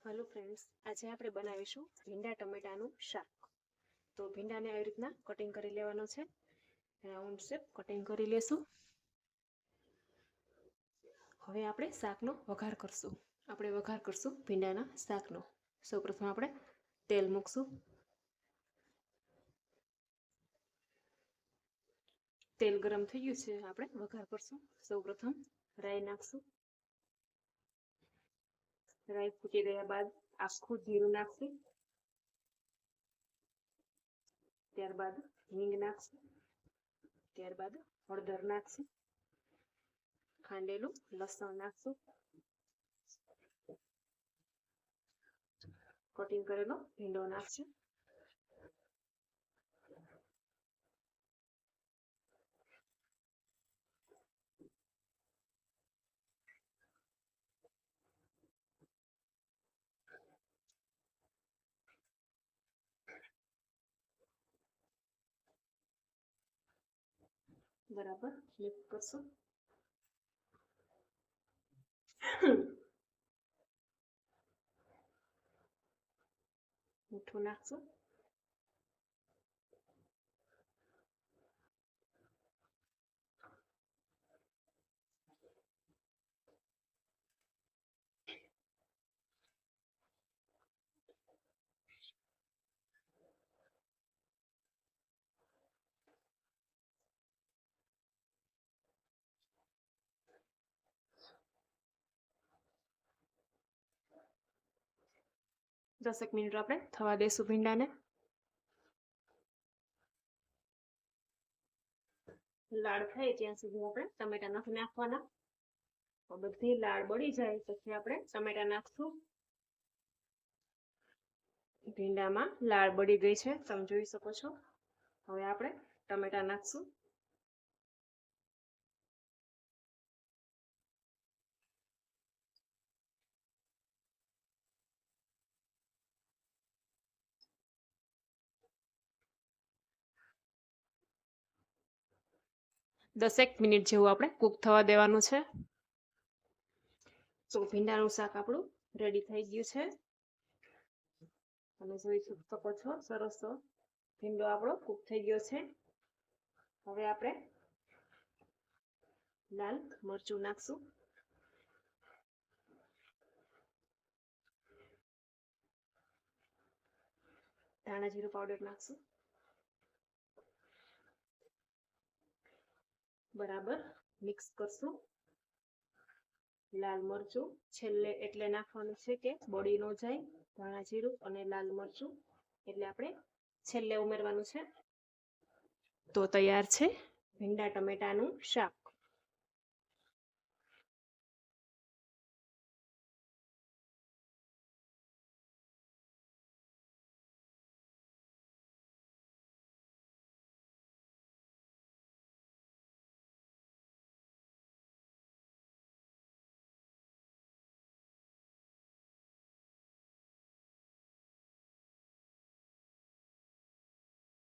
Hello friends, आज આપણે બનાવીશું ભીંડા ટમેટાનું શાક। તો ભીંડાને આવી રીતના કટિંગ કરી લેવાનો છે, રાઉન્ડ શેપ કટિંગ કરી લેશું। હવે આપણે શાકનો વઘાર કરશું। આપણે વઘાર કરશું ભીંડાના શાકનો। સૌપ્રથમ આપણે તેલ મૂકશું। તેલ ગરમ થઈ ગયું છે, આપણે વઘાર કરશું। સૌપ્રથમ રાઈ નાખશું। રાઈ ફૂટી ગયા બાદ આખું જીરું નાખશું। ત્યારબાદ હિંગ નાખશું। ત્યારબાદ હળદર નાખશું। ખાંડેલું લસણ નાખશું। કટિંગ કરેલો ભીંડો નાખશું। બરાબર મિક્સ કરશું। મીઠું નાખશું। દસેક મિનિટ આપણે થવા દેશું ભીંડાને। લાળ થાય ત્યાં સુધી આપણે ટમેટા નથી નાખવાના। બધી લાળ બળી જાય પછી આપણે ટમેટા નાખશું। ભીંડામાં લાળ બળી ગઈ છે, તમે જોઈ શકો છો। હવે આપણે ટમેટા નાખશું। દસેક મિનિટ જેવું આપણે કૂક થવા દેવાનું છે। તો ભીંડાનું શાક આપણું રેડી થઈ ગયું છે। તમે જોઈ શકો છો સરસ ભીંડો આપણો કૂક થઈ ગયો છે। હવે આપણે લાલ મરચું નાખશું। ધાણા જીરું પાવડર નાખશું। બરાબર મિક્સ કરશું। લાલ મરચું છેલ્લે એટલે નાખવાનું છે કે બળી ન જાય। ધાણા જીરું અને લાલ મરચું એટલે આપણે છેલ્લે ઉમેરવાનું છે। તો તૈયાર છે ભીંડા ટમેટાનું શાક।